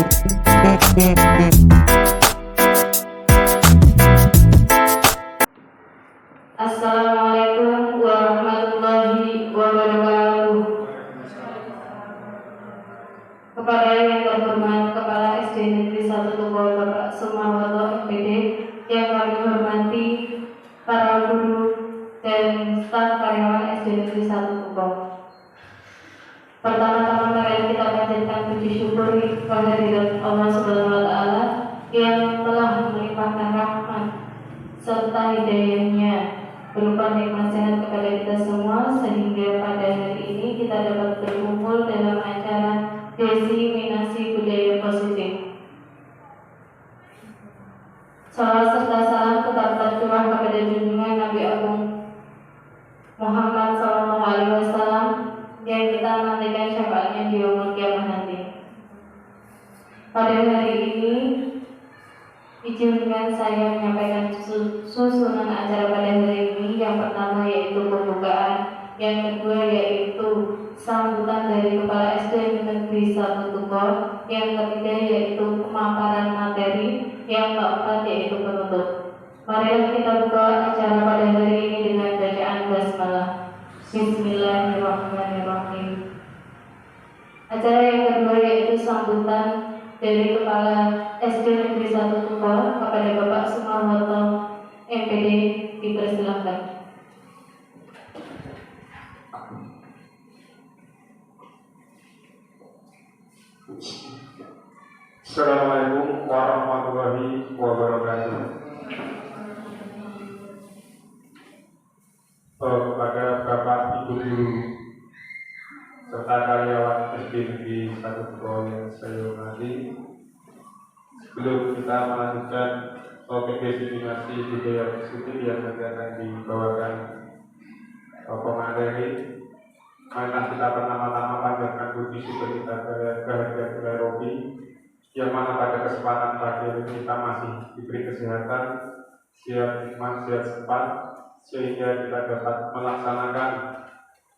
Assalamualaikum warahmatullahi wabarakatuh. Kepada yang terhormat Kepala SD Negeri 1 Tuko Bapak Sumarwoto MPD, yang kami hormati para guru dan staf karyawan SD Negeri 1 Tuko. Pertama-tama mari kita panjatkan puji syukur kehadirat Allah Subhanahu wa taala yang telah melimpahkan rahmat serta hidayahnya berupa nikmat sehat kepada kita semua, sehingga pada hari ini kita dapat berkumpul dalam acara diseminasi budaya positif. Salawat serta salam tetap tercurah kepada junjungan Nabi Agung Muhammad SAW yang kita nantikan syafaatnya di yaumul kiamah nanti. Pada hari ini izinkan saya menyampaikan susunan acara pada hari ini. Yang pertama yaitu pembukaan, yang kedua yaitu sambutan dari Kepala SD Negeri 1 Tuko, yang ketiga yaitu pemaparan materi, yang keempat yaitu penutup. Mari kita buka acara pada hari ini dengan bacaan basmalah. Bismillahirrahmanirrahim. Acara yang kedua yaitu sambutan dari Kepala SD Negeri 1 Tuko kepada Bapak Sumarwoto MPD, dipersilahkan. Assalamualaikum warahmatullahi wabarakatuh. Kepada Bapak Ibu Guru serta karyawan SD Negeri 1 Tuko yang saya hormati, sebelum kita melanjutkan topik diseminasi budaya positif yang nanti akan dibawakan pemateri, marilah kita pertama-tama panjatkan puji syukur kita kehadirat Robi, yang mana pada kesempatan pagi ini kita masih diberi kesehatan, sehat hikmat, sehat sempat, sehingga kita dapat melaksanakan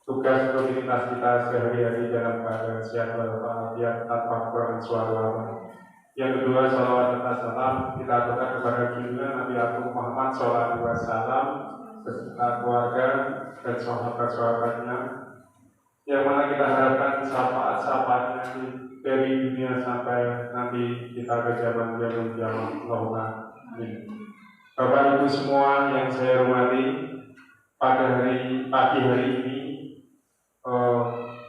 tugas rutinitas kita sehari-hari dalam keadaan sehat walafiat tanpa kekurangan suatu apa. Yang kedua, salawat serta salam kita aturkan kepada junjungan Nabi Agung Muhammad SAW beserta keluarga dan sahabat-sahabatnya, yang mana kita harapkan syafaat-syafaatnya dari dunia sampai nanti kita ke zaman Allahumma amin. Bapak Ibu semua yang saya hormati, pada pagi hari ini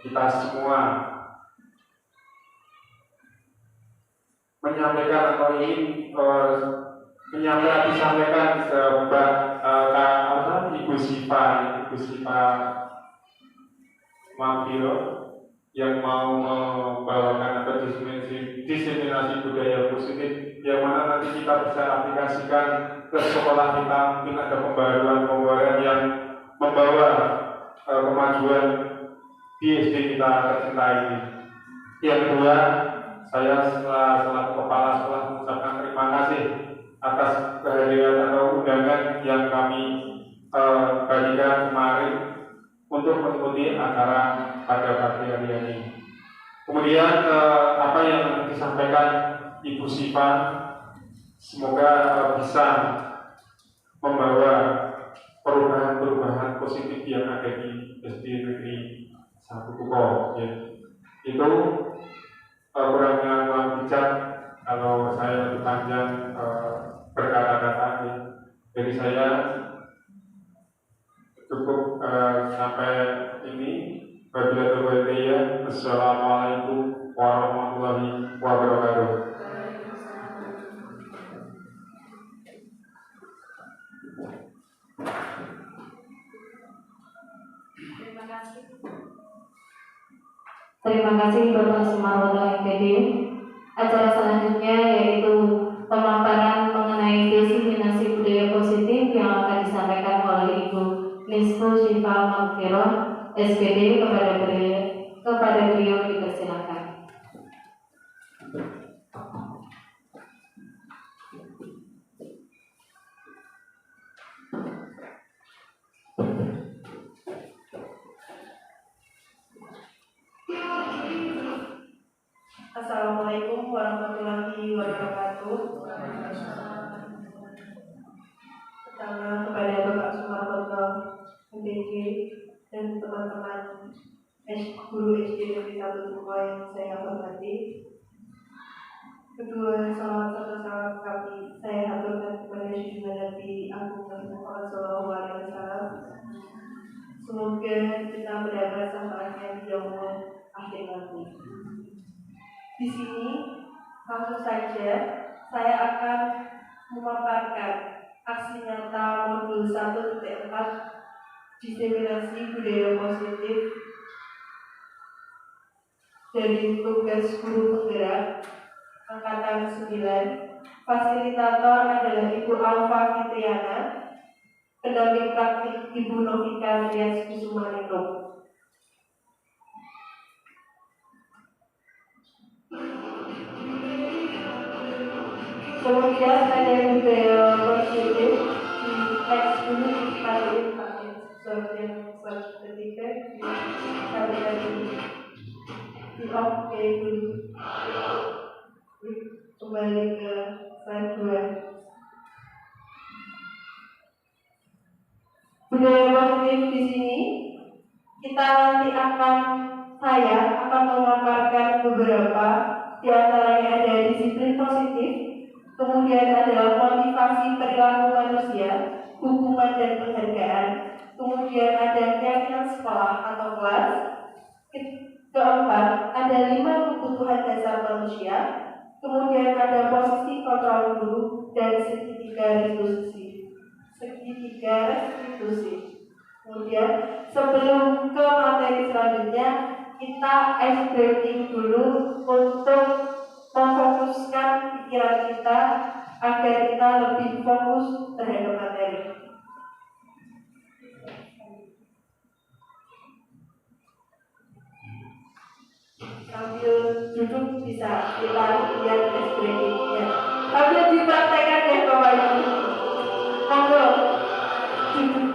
kita semua menyampaikan atau ingin disampaikan kepada Ibu Sipa Mafiro yang mau membawakan atau diseminasi budaya positif, yang mana nanti kita bisa aplikasikan ke sekolah kita. Mungkin ada pembaruan yang membawa kemajuan di SD kita tercinta ini. Yang kedua, saya selaku kepala sekolah mengucapkan terima kasih atas kehadiran atau undangan yang kami berikan kemarin untuk mengikuti acara pada pagi hari ini. Kemudian apa yang disampaikan Ibu Sipa semoga bisa membawa perubahan-perubahan positif yang ada di SD Negeri 1 Tuko. Ya. Itu kurangnya kurang bijak kalau saya lebih panjang berkata-kata. Ya. Jadi saya cukup sampai ini. Assalamualaikum warahmatullahi wabarakatuh. Terima kasih Bapak Sumarwoto MPD. Acara selanjutnya yaitu pemaparan mengenai diseminasi budaya positif yang akan disampaikan oleh Ibu Nisfu Syifa Maghfirah SPD. Kepada beliau dipersilakan. Assalamualaikum Assalamualaikum warahmatullahi wabarakatuh. Pertama kepada Bapak Sumartoto MPG dan teman-teman guru SD Negeri 1 Tuko yang saya hormati. Kedua, salam kami saya haturkan kepada Junjungan Nabi Agung Muhammad SAW. Semoga kita mendapat syafaatnya di yaumul akhir nanti. Di sini langsung saja saya akan memaparkan aksi nyata modul 1.4 diseminasi budaya positif dari tugas guru penggerak angkatan 9. Fasilitator adalah Ibu Alfa Fitriana, pendamping praktik Ibu Novika Rias Kusumaningrum. Kemudian ada budaya positif di teks dulu pakai yang ketiga di off dulu. Kembali ke slide 2. Budaya positif di sini saya akan memaparkan beberapa di antaranya ada disiplin positif, kemudian adalah motivasi perilaku manusia, hukuman dan penghargaan, kemudian ada keyakinan sekolah atau kelas. Keempat, ada 5 kebutuhan dasar manusia, kemudian ada posisi kontrol guru dan segitiga restitusi. Kemudian sebelum ke materi selanjutnya, kita ice breaking dulu untuk memfokuskan pikiran kita agar kita lebih fokus terhadap materi. Sambil duduk bisa kita lihat ice breakingnya. Sambil dipraktekkan ya Bapak Ibu. Monggo duduk.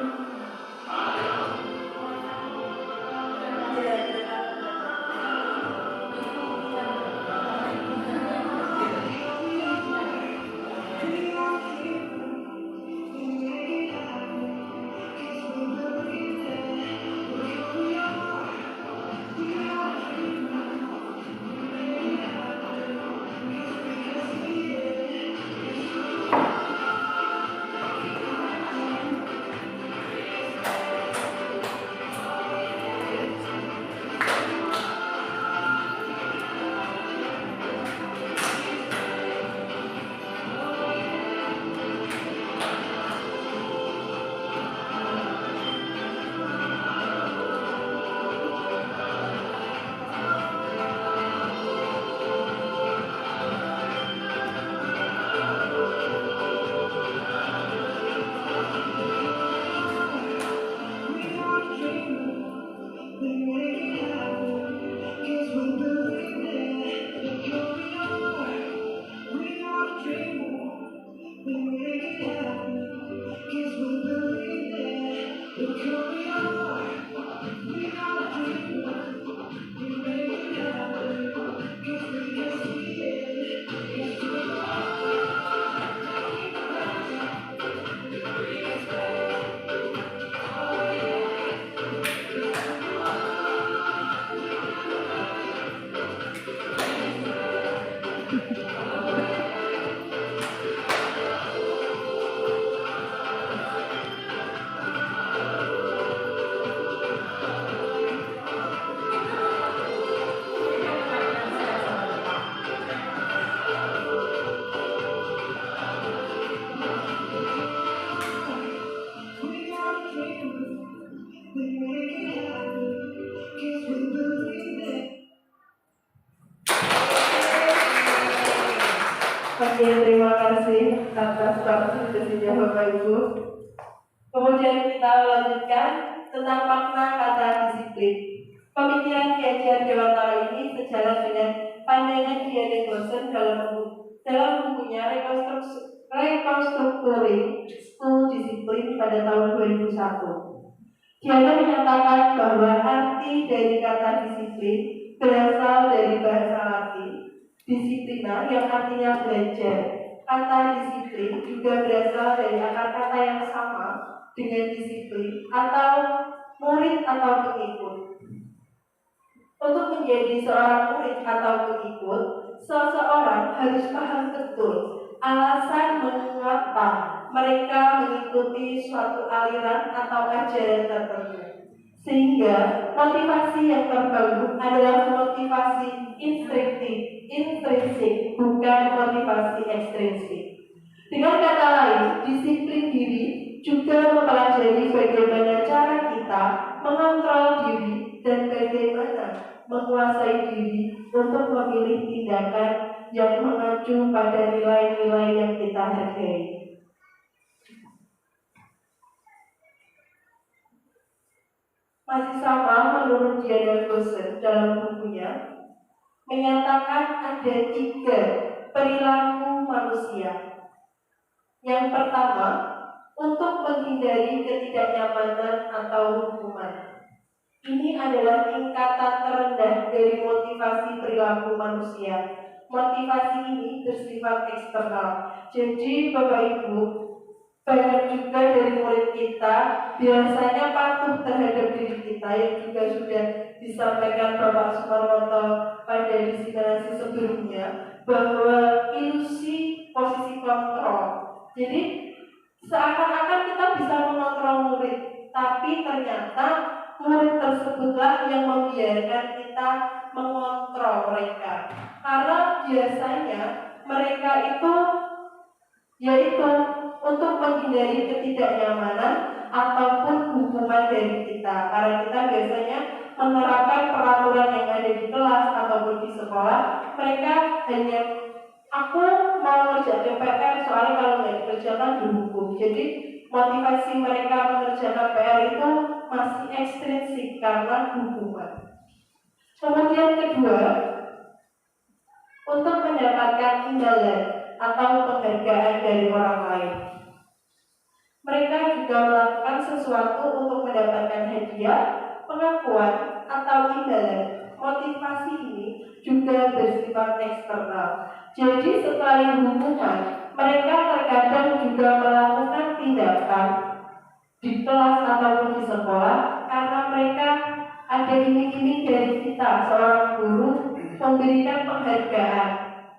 Oke, terima kasih atas partisipasinya Bapak Ibu. Kemudian kita lanjutkan tentang makna kata disiplin. Pemikiran kajian Dewantara ini sejalan dengan pandangan Diane Gosen dalam bukunya Reconstructing School Discipline pada tahun 2001. Diane menyatakan bahwa arti dari kata disiplin berasal dari bahasa Latin Disiplina yang artinya belajar. Kata disiplin juga berasal dari akar kata yang sama dengan disiplin atau murid atau pengikut. Untuk menjadi seorang murid atau pengikut, seseorang harus paham betul alasan mengapa mereka mengikuti suatu aliran atau ajaran tertentu. Sehingga motivasi yang terbangun adalah motivasi intrinsik, bukan motivasi ekstrinsik. Dengan kata lain, disiplin diri juga mempelajari bagaimana cara kita mengontrol diri dan bagaimana menguasai diri untuk memilih tindakan yang mengacu pada nilai-nilai yang kita hargai. Masih sama menurut Diana Gosen dalam bukunya menyatakan ada 3 perilaku manusia. Yang pertama, untuk menghindari ketidaknyamanan atau hukuman. Ini adalah tingkatan terendah dari motivasi perilaku manusia. Motivasi ini bersifat eksternal. Jadi Bapak Ibu, banyak juga dari murid kita biasanya patuh terhadap diri kita yang juga sudah disampaikan Bapak Sumarwoto pada diseminasi sebelumnya, bahwa ilusi posisi kontrol. Jadi seakan-akan kita bisa mengontrol murid, tapi ternyata murid tersebutlah yang membiarkan kita mengontrol mereka. Karena biasanya mereka itu yaitu untuk menghindari ketidaknyamanan ataupun hukuman dari kita. Karena kita biasanya menerapkan peraturan yang ada di kelas ataupun di sekolah. Mereka hanya, aku mau ngerjain PR, soalnya kalau nggak dikerjakan dihukum. Jadi motivasi mereka mengerjakan PR itu masih ekstrinsik karena hukuman. Kemudian kedua, untuk mendapatkan imbalan atau penghargaan dari orang lain. Mereka juga melakukan sesuatu untuk mendapatkan hadiah, pengakuan, atau imbalan. Motivasi ini juga bersifat eksternal. Jadi selain hukuman, mereka terkadang juga melakukan tindakan di kelas ataupun di sekolah karena mereka ada iming-iming dari kita, seorang guru memberikan penghargaan.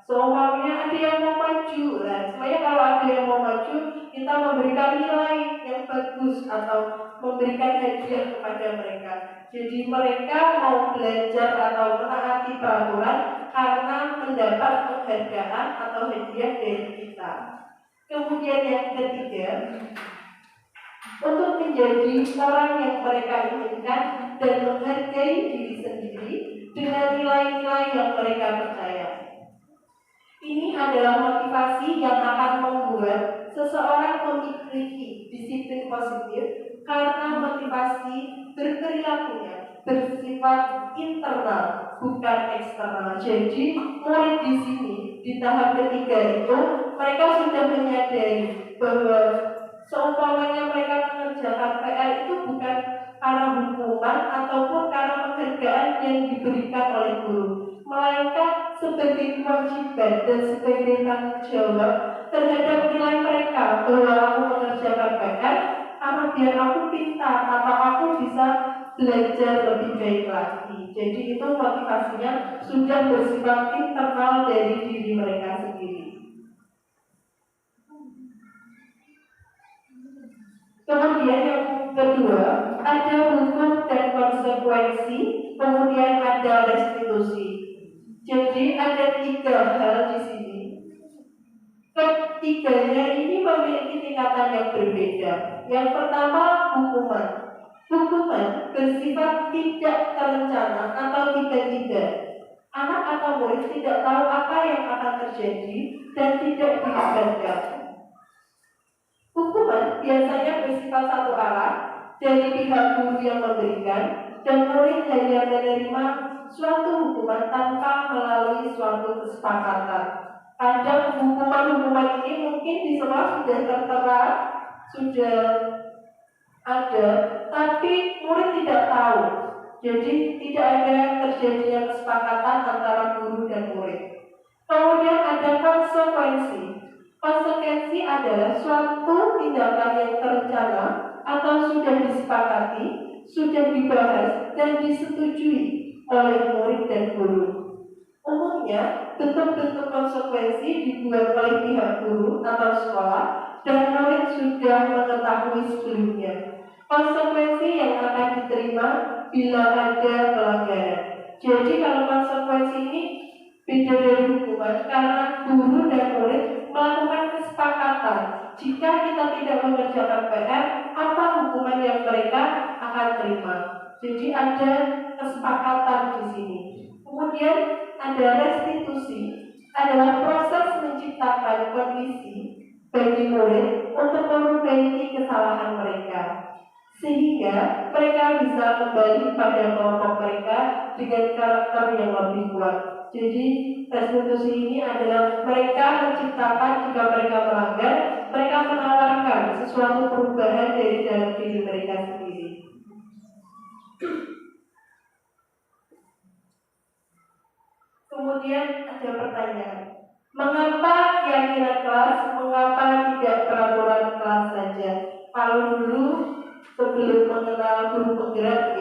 Seumpamanya ada yang mau maju, semuanya kalau ada yang mau maju, kita memberikan nilai yang bagus atau memberikan hadiah kepada mereka. Jadi mereka mau belajar atau menaati peraturan karena mendapat penghargaan atau hadiah dari kita. Kemudian yang ketiga, untuk menjadi orang yang mereka inginkan dan menghargai diri sendiri dengan nilai-nilai yang mereka percaya. Ini adalah motivasi yang akan membuat seseorang memiliki disiplin positif karena motivasi berperilakunya bersifat internal, bukan eksternal. Jadi murid di sini di tahap ketiga itu mereka sudah menyadari bahwa seumpamanya mereka mengerjakan PR itu bukan karena hukuman ataupun karena penghargaan yang diberikan oleh guru, melainkan sebagai kewajiban dan sebagai tanggung jawab terhadap nilai mereka bahwa aku mengerjakan PR karena biar aku pintar atau aku bisa belajar lebih baik lagi. Jadi itu motivasinya sudah bersifat internal dari diri mereka sendiri. Kemudian yang kedua, ada hukum dan konsekuensi, kemudian ada restitusi. Jadi ada 3 hal di sini. Ketiganya ini memiliki tingkatan yang berbeda. Yang pertama, hukuman. Hukuman bersifat tidak terencana atau tiba-tiba. Anak atau murid tidak tahu apa yang akan terjadi dan tidak dilibatkan. Hukuman biasanya bersifat satu arah dari pihak guru yang memberikan dan murid hanya menerima suatu hukuman tanpa melalui suatu kesepakatan. Kadang hukuman-hukuman ini mungkin di sekolah sudah tertera, sudah ada, tapi murid tidak tahu. Jadi tidak ada terjadinya kesepakatan antara guru dan murid. Kemudian ada konsekuensi. Konsekuensi adalah suatu tindakan yang terencana atau sudah disepakati, sudah dibahas dan disetujui oleh murid dan guru. Umumnya, bentuk-bentuk konsekuensi dibuat oleh pihak guru atau sekolah dan murid sudah mengetahui sebelumnya. Konsekuensi yang akan diterima bila ada pelanggaran. Jadi kalau konsekuensi ini beda dari hukuman karena guru dan murid melakukan kesepakatan. Jika kita tidak mengerjakan PR, apa hukuman yang mereka akan terima. Jadi ada kesepakatan di sini. Kemudian ada restitusi, adalah proses menciptakan kondisi bagi murid untuk memperbaiki kesalahan mereka, sehingga mereka bisa kembali pada kelompok mereka dengan karakter yang lebih kuat. Jadi restitusi ini adalah mereka menciptakan jika mereka melanggar, mereka menawarkan sesuatu perubahan dari dalam diri mereka sendiri. Kemudian ada pertanyaan, mengapa keyakinan kelas, mengapa tidak peraturan kelas saja? Kalau dulu sebelum mengenal guru penggerak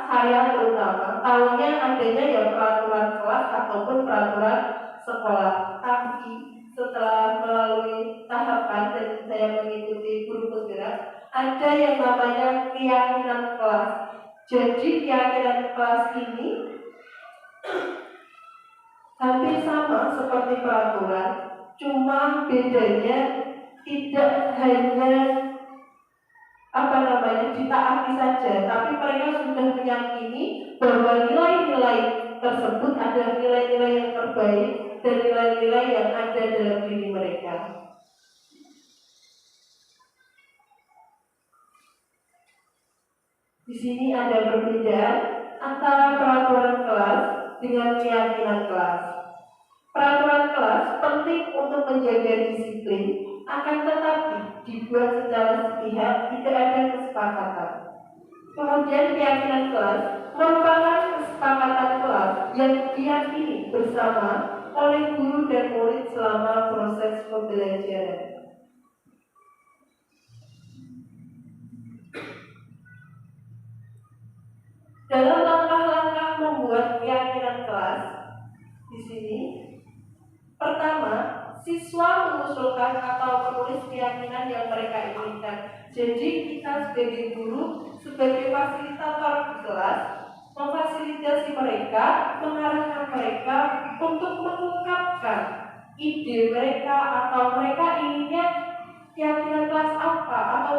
saya terutama tahunya adanya ya peraturan kelas ataupun peraturan sekolah. Tapi setelah melalui tahapan dan saya mengikuti guru penggerak, ada yang namanya keyakinan kelas. Jadi keyakinan kelas ini hampir sama seperti peraturan, cuma bedanya tidak hanya ditaati saja, tapi mereka sudah meyakini bahwa nilai-nilai tersebut ada nilai-nilai yang terbaik dan nilai-nilai yang ada dalam diri mereka. Di sini ada perbedaan antara peraturan kelas dengan keyakinan kelas. Peraturan kelas penting untuk menjaga disiplin, akan tetapi dibuat secara sepihak, tidak ada kesepakatan. Kemudian keyakinan kelas merupakan kesepakatan kelas yang diyakini bersama oleh guru dan murid selama proses pembelajaran. Dalam langkah-langkah membuat keyakinan kelas, di sini pertama, siswa mengusulkan atau menulis keyakinan yang mereka inginkan. Jadi kita sebagai guru, sebagai fasilitator di kelas, memfasilitasi mereka, mengarahkan mereka untuk mengungkapkan ide mereka atau mereka inginnya keyakinan kelas apa atau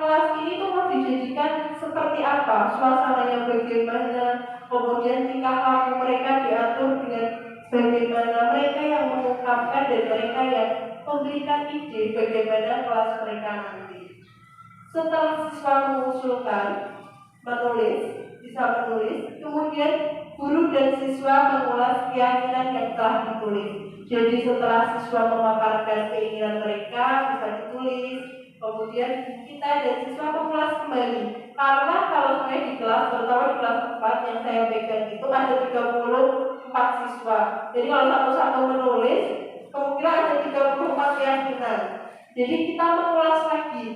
kelas ini tuh mau dijadikan seperti apa, suasananya bagaimana, kemudian tingkah laku mereka diatur dengan bagaimana, mereka yang mengungkapkan dan mereka yang memberikan ide bagaimana kelas mereka nanti. Setelah siswa mengusulkan, bisa menulis, kemudian guru dan siswa mengulas keyakinan yang telah ditulis. Jadi setelah siswa memaparkan keinginan mereka bisa ditulis, kemudian kita dan siswa mengulas kembali. Karena kalau saya di kelas, terutama di kelas 4 yang saya pegang itu ada 34 siswa. Jadi kalau satu-satu menulis, kemungkinan ada 34 keyakinan. Jadi kita mengulas lagi.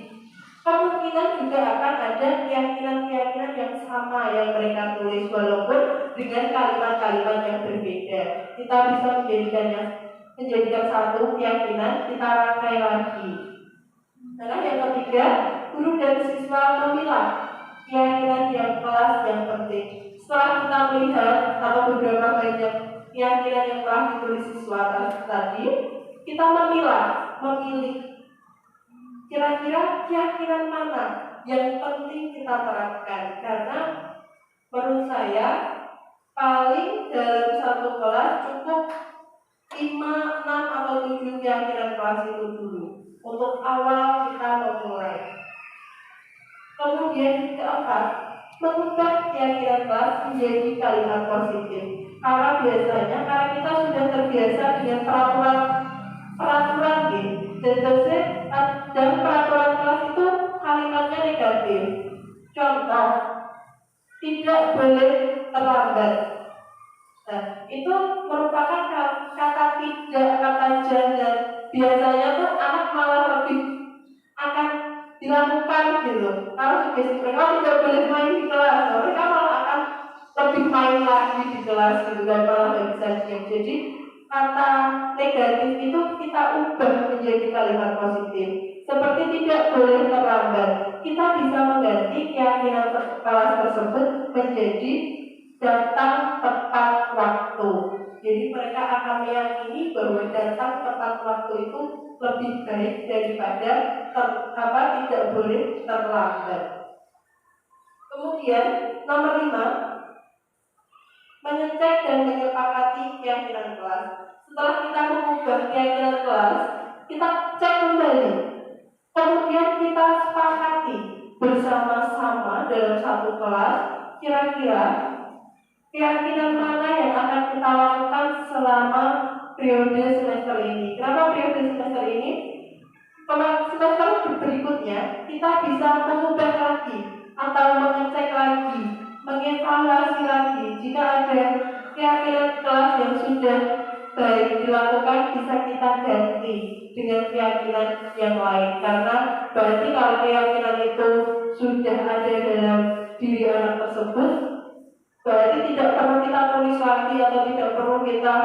Kemungkinan juga akan ada keyakinan-keyakinan yang sama yang mereka tulis walaupun dengan kalimat-kalimat yang berbeda. Kita bisa menjadikan satu keyakinan, kita rangkai lagi. Nah, yang ketiga, guru dan siswa memilah keyakinan yang kelas yang penting. Setelah kita melihat atau beberapa banyak keyakinan yang telah ditulis siswa tadi, kita memilih kira-kira keyakinan mana yang penting kita terapkan. Karena menurut saya paling dalam satu kelas cukup 5, 6 atau 7 keyakinan kelas itu dulu untuk awal kita memulai. Kemudian keempat, mengubah keyakinan kelas menjadi kalimat positif. Karena biasanya kita sudah terbiasa dengan peraturan dan peraturan kelas itu kalimatnya negatif. Contoh, tidak boleh terlambat. Nah, itu merupakan kata tidak, kata jangan. Biasanya tuh anak malah lebih akan dilakukan gitu. Kalau sugesti mereka tidak boleh main di kelas, mereka malah akan lebih main lagi di kelas gitu dan malah nggak bisa diam. Jadi kata negatif itu kita ubah menjadi kalimat positif. Seperti tidak boleh terlambat. Kita bisa mengganti keyakinan kelas tersebut menjadi datang tepat waktu. Jadi mereka akan meyakini bahwa datang tepat waktu itu lebih baik daripada tidak boleh terlambat. Kemudian nomor 5, mengecek dan menyepakati keyakinan kelas. Setelah kita mengubah keyakinan kelas, kita cek kembali. Kemudian kita sepakati bersama-sama dalam satu kelas, kira-kira keyakinan mana yang akan kita lakukan selama periode semester ini. Kenapa periode semester ini? Semester berikutnya kita bisa mengubah lagi atau mengecek lagi, mengevaluasi lagi. Jika ada keyakinan kelas yang sudah baik dilakukan, bisa kita ganti dengan keyakinan yang lain. Karena berarti kalau keyakinan itu sudah ada dalam diri anak tersebut, berarti tidak perlu kita tulis lagi atau tidak perlu kita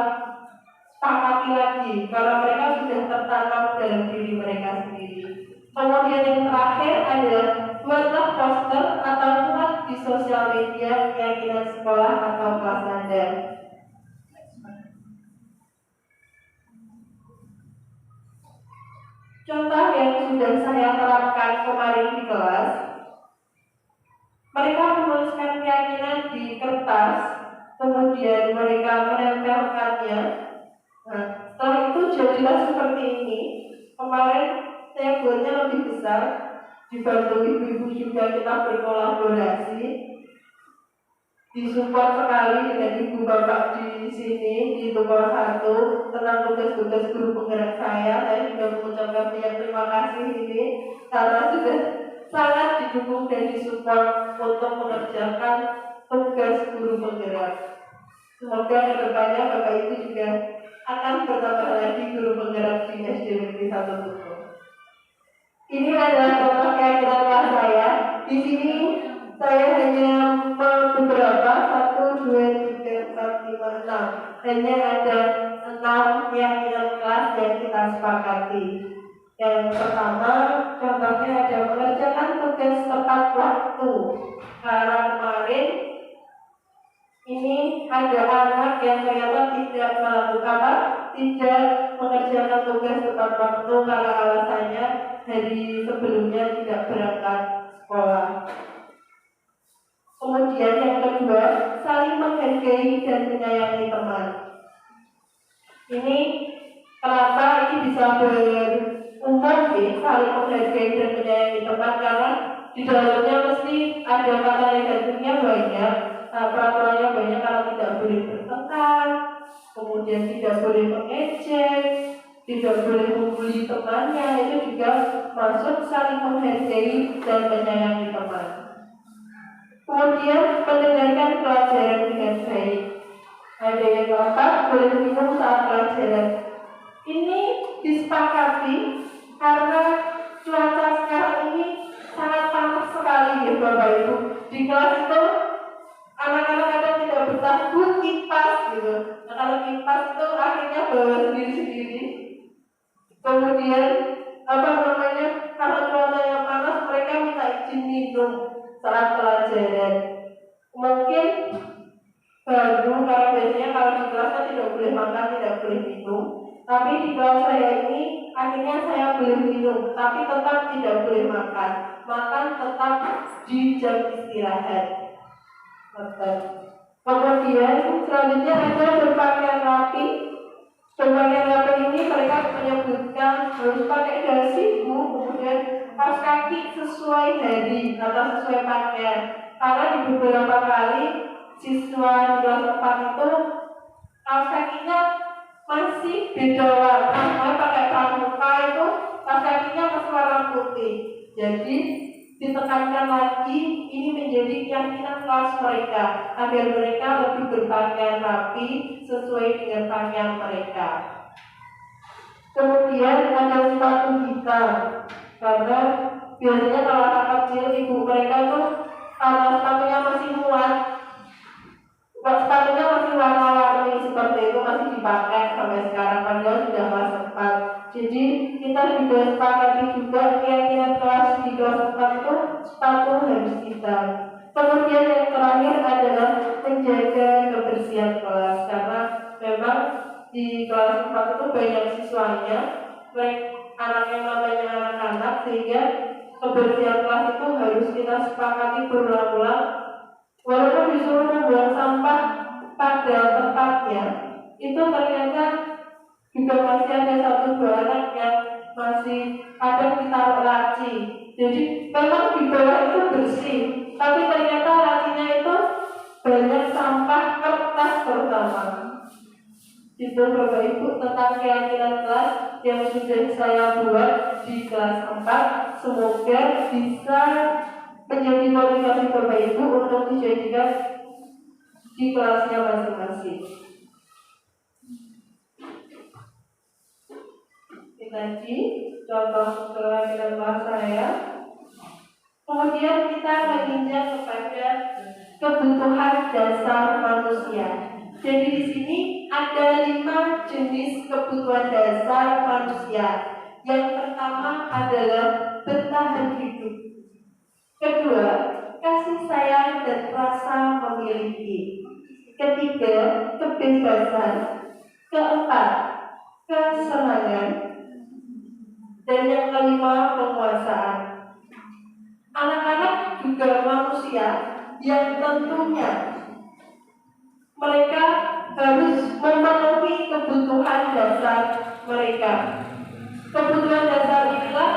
sepakati lagi, karena mereka sudah tertanam dalam diri mereka sendiri. Kemudian yang terakhir adalah buatlah poster atau muat di sosial media keyakinan sekolah atau kelas Anda. Contoh yang sudah saya terapkan kemarin di kelas, mereka menuliskan keyakinan di kertas, kemudian mereka menempelkannya. Nah, setelah itu jadilah seperti ini. Kemarin saya buatnya lebih besar, dibantu ibu-ibu juga kita berkolaborasi, disupport sekali dengan ibu bapak di sini di Tumpah 1 tentang tugas-tugas guru penggerak saya. Saya juga mengucapkan banyak terima kasih ini karena sudah sangat didukung dan disupport untuk mengerjakan tugas guru penggerak. Semoga kedepannya bapak ibu juga akan bertambah lagi guru penggerak di SD Negeri 1 Tumpah. Ini adalah contoh keyakinan kelas saya. Di sini saya hanya beberapa 1, 2, 3, 4, 5, 6. Hanya ada 6 keyakinan kelas yang kita sepakati. Yang pertama, contohnya ada mengerjakan tugas tepat waktu. Karena kemarin ini ada anak yang ternyata tidak melakukan tidak mengerjakan tugas tepat waktu karena alasannya hari sebelumnya tidak berangkat sekolah. Kemudian yang kedua, saling menghargai dan menyayangi teman. Ini kenapa ini bisa berumur saling menghargai dan menyayangi teman, karena di dalamnya mesti ada kata negatifnya banyak. Peraturannya banyak karena tidak boleh bertengkar, kemudian tidak boleh mengejek, tidak boleh membuli temannya. Itu juga masuk saling menghargai dan menyayangi teman. Kemudian mendengarkan pelajaran dengan baik. Ada yang keempat, boleh minum saat pelajaran. Ini disepakati karena cuaca sekarang ini sangat panas sekali ya Bapak Ibu. Di kelas itu anak-anak kadang tidak betah kipas gitu. Nah, kalau kipas itu akhirnya bawa sendiri-sendiri. Kemudian karena cuaca yang panas, mereka minta izin minum saat pelajaran. Mungkin baru, karena biasanya kalau di kelasnya tidak boleh makan, tidak boleh minum. Tapi di kelas saya ini akhirnya saya boleh minum, tapi tetap tidak boleh makan. Makan tetap di jam istirahat. Kemudian selanjutnya ada berpakaian rapi. Berpakaian rapi ini mereka menyebutkan harus pakai dasi, kemudian kaos kaki sesuai hari atau sesuai pakaian. Karena di beberapa kali siswa di kelas 4 itu kaos kakinya masih beda warna, pakai pramuka itu kaos kakinya masih warna putih. Jadi ditekankan lagi, ini menjadi keyakinan kelas mereka agar mereka lebih berpakaian rapi sesuai dengan pakaian mereka. Kemudian ada sepatu hitam, karena biasanya kalau anak kecil ibu mereka tuh kalau sepatunya masih muat, sepatunya masih warna-warni seperti itu masih dipakai sampai sekarang, padahal sudah kelas 4. Jadi kita juga sepakati juga keyakinan kelas di kelas 4 itu sepatu harus hitam. Kemudian yang terakhir adalah menjaga kebersihan kelas, karena memang di kelas 4 itu banyak siswanya, anak yang namanya anak-anak, sehingga kebersihan kelas itu harus kita sepakati berulang-ulang. Walaupun disuruh membuang sampah pada tempatnya, itu ternyata juga masih ada 1-2 anak yang masih kadang ditaruh laci. Jadi memang di bawah itu bersih, tapi ternyata lacinya itu banyak sampah kertas terutama. Itu Bapak Ibu tentang keyakinan kelas yang sudah saya buat di kelas 4. Semoga bisa menjadi motivasi Bapak Ibu untuk dijadikan di kelasnya masing-masing. Ini tadi contoh keyakinan kelas saya. Kemudian kita menginjak kepada kebutuhan dasar manusia. Jadi di sini ada 5 jenis kebutuhan dasar manusia. Yang pertama adalah bertahan hidup. Kedua, kasih sayang dan rasa memiliki. Ketiga, kebebasan. Keempat, kesenangan. Dan yang kelima, penguasaan. Anak-anak juga manusia yang tentunya mereka harus memenuhi kebutuhan dasar mereka. Kebutuhan dasar inilah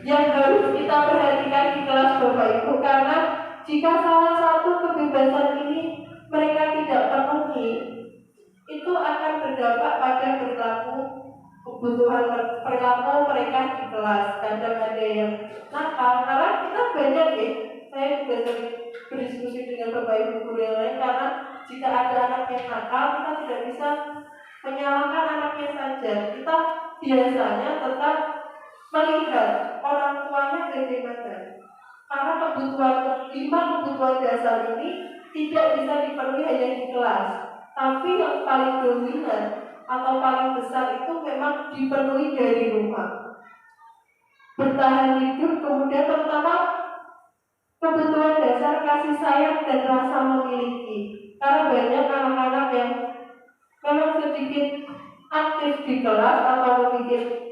yang harus kita perhatikan di kelas Bapak Ibu, karena jika salah satu kebebasan ini mereka tidak penuhi, itu akan berdampak pada perilaku mereka di kelas. Kadang ada yang nakal, karena kita banyak ya, saya juga sering berdiskusi dengan Bapak Ibu guru yang lain, karena jika ada anak yang nakal, kita tidak bisa menyalahkan anaknya saja. Kita biasanya tetap melihat orang tuanya bagaimana, karena 5 kebutuhan dasar ini tidak bisa dipenuhi hanya di kelas, tapi yang paling dominan atau paling besar itu memang dipenuhi dari rumah. Bertahan hidup, kemudian terutama kebutuhan dasar kasih sayang dan rasa memiliki, karena banyak anak-anak yang memang sedikit aktif di kelas atau sedikit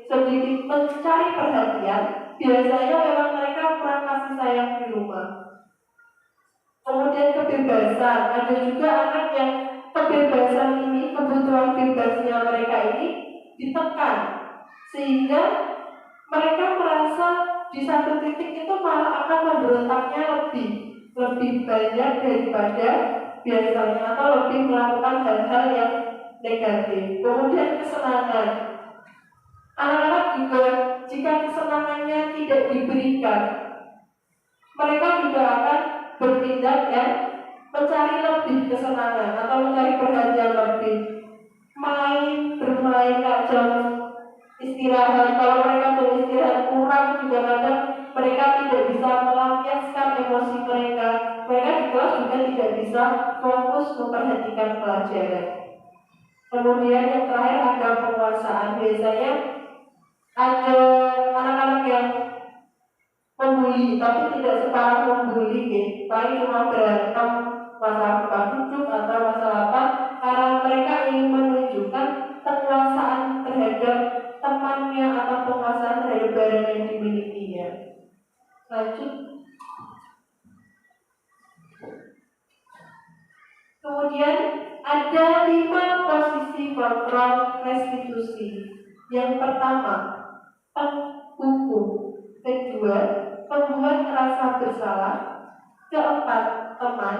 mencari perhatian, biasanya memang mereka kurang kasih sayang di rumah. Kemudian kebebasan, ada juga anak yang kebebasan ini, kebutuhan bebasnya mereka ini ditekan, sehingga mereka merasa di satu titik itu malah akan memberontaknya lebih banyak daripada biasanya, atau lebih melakukan hal-hal yang negatif. Kemudian kesenangan, anak-anak juga jika kesenangannya tidak diberikan, mereka juga akan bertindak ya, mencari lebih kesenangan atau mencari perhatian lebih, bermain jam istirahat. Kalau mereka jam istirahat kurang, juga kadang mereka tidak bisa melampiaskan emosi mereka. Mereka di kelas juga tidak bisa fokus memperhatikan pelajaran. Kemudian yang terakhir ada penguasaan. Biasanya ada anak-anak yang membuli, tapi tidak separah membuli ya. Paling cuma berantem masalah tempat duduk atau masalah apa, karena mereka ingin menunjukkan kekuasaan terhadap temannya atau penguasaan terhadap barang yang dimilikinya. Lanjut. Kemudian ada 5 posisi kontrol restitusi. Yang pertama, penghukum. Kedua, pembuat merasa bersalah. Keempat, teman.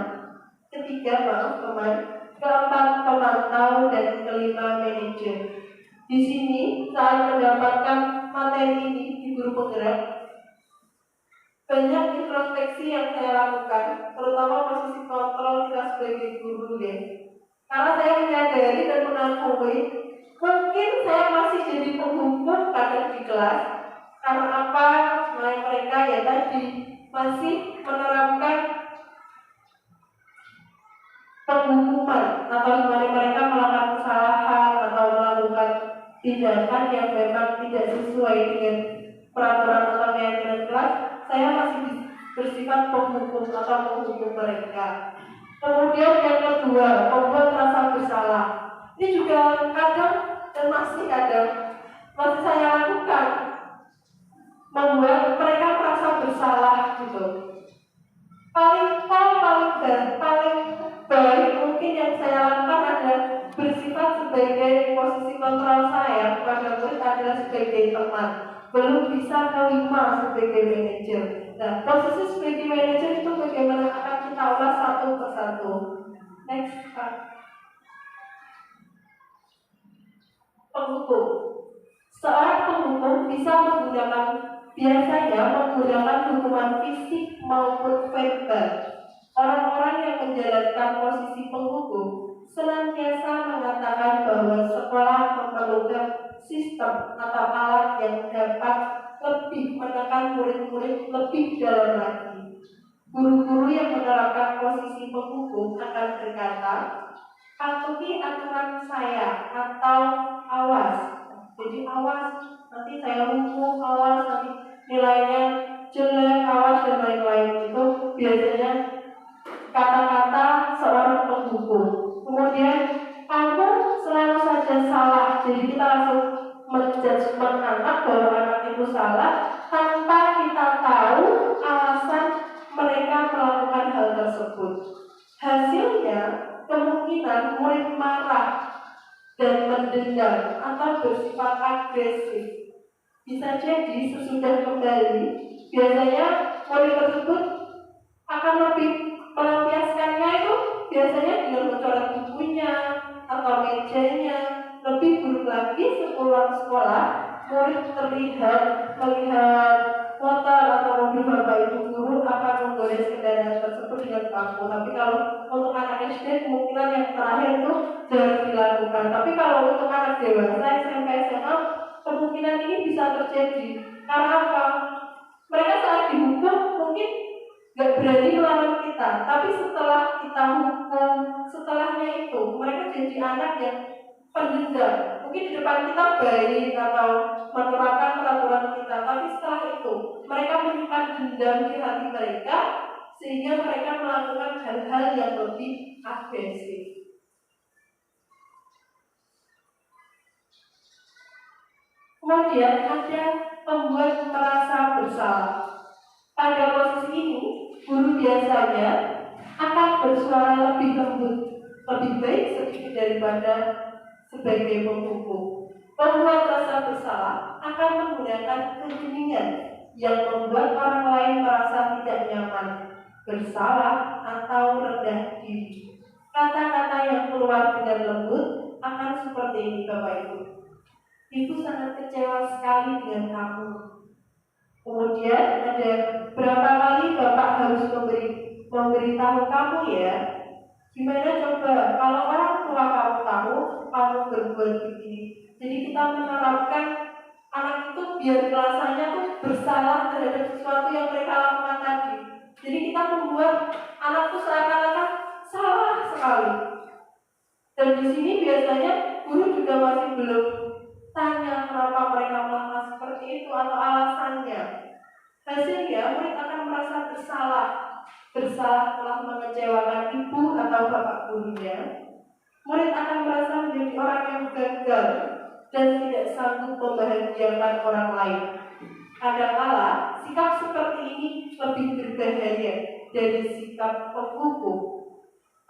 Keempat, pemantau. Dan kelima, manajer. Di sini saat mendapatkan materi ini di guru penggerak, Banyak introspeksi yang saya lakukan, terutama posisi kontrol kita sebagai guru ya. Karena saya menyadari dan mengakui, mungkin saya masih jadi penghukum kadang di kelas. Karena apa? Mereka ya tadi masih menerapkan penghukuman atau sebenarnya mereka melakukan kesalahan atau melakukan tindakan yang memang tidak sesuai dengan peraturan atau keyakinan kelas. Saya masih bersifat penghukum atau menghukum mereka. Kemudian yang kedua, membuat rasa bersalah. Ini juga kadang dan masih saya lakukan, membuat mereka merasa bersalah gitu. Paling baik mungkin yang saya lakukan adalah bersifat sebagai posisi kontrol saya kepada murid adalah sebagai teman, belum bisa kelima sebagai manajer. Nah, posisi sebagai manajer itu bagaimana akan kita ulas satu persatu. Next, Pak. Penghukum. Seorang penghukum bisa biasanya menggunakan hukuman fisik maupun verbal. Orang-orang yang menjalankan posisi penghukum senantiasa mengatakan bahwa sekolah memerlukan sistem atau alat yang dapat lebih menekan murid-murid lebih dalam lagi. Guru-guru yang menerapkan posisi penghukum akan berkata, patuhi aturan saya atau awas. Jadi awas, nanti saya hukum, awas, nanti nilainya jelek, awas dan lain-lain. Itu biasanya kata-kata seorang penghukum. Kemudian kamu selalu saja salah. Jadi kita langsung menjudgment anak bahwa anak itu salah tanpa kita tahu alasan mereka melakukan hal tersebut. Hasilnya kemungkinan murid marah dan mendendam atau bersifat agresif. Bisa jadi sesudah kembali, biasanya murid tersebut akan lebih melampiaskannya itu biasanya dengan mencoret bukunya atau mejanya. Lebih buruk lagi sepulang sekolah, murid melihat motor atau mobil bapak ibu guru akan menggores kendaraan tersebut dengan paku. Tapi kalau untuk anak SD kemungkinan yang terakhir itu jarang dilakukan. Tapi kalau untuk anak dewasa SMP SMA kemungkinan ini bisa terjadi. Karena apa? Mereka saat dihukum mungkin gak berani melawan kita, tapi setelah kita hukum, setelahnya itu mereka jadi anak yang pendendam. Mungkin di depan kita baik atau menerapkan peraturan kita, tapi setelah itu mereka menyimpan dendam di hati mereka sehingga mereka melakukan hal-hal yang lebih agresif. Kemudian ada membuat merasa bersalah. Pada posisi ini, guru biasanya akan bersuara lebih lembut, lebih baik sedikit daripada sebagai penghukum. Membuat rasa bersalah akan menggunakan keheningan yang membuat orang lain merasa tidak nyaman, bersalah atau rendah diri. Kata-kata yang keluar dengan lembut akan seperti ini, Bapak Ibu. Ibu sangat kecewa sekali dengan kamu. Kemudian ada berapa kali Bapak harus memberitahu kamu ya. Gimana coba kalau orang tua kamu tahu kamu berbuat begini. Jadi kita menerapkan anak itu biar rasanya tuh bersalah terhadap sesuatu yang mereka lakukan tadi. Jadi kita membuat anak itu seakan-akan salah sekali. Dan di sini biasanya guru juga masih belum tanya kenapa mereka melakukan seperti itu atau alasannya. Hasilnya murid akan merasa bersalah telah mengecewakan ibu atau bapak gurunya. Murid akan merasa menjadi orang yang gagal dan tidak sanggup membahagiakan orang lain. Kadang-kala sikap seperti ini lebih berbahaya dari sikap penghukum,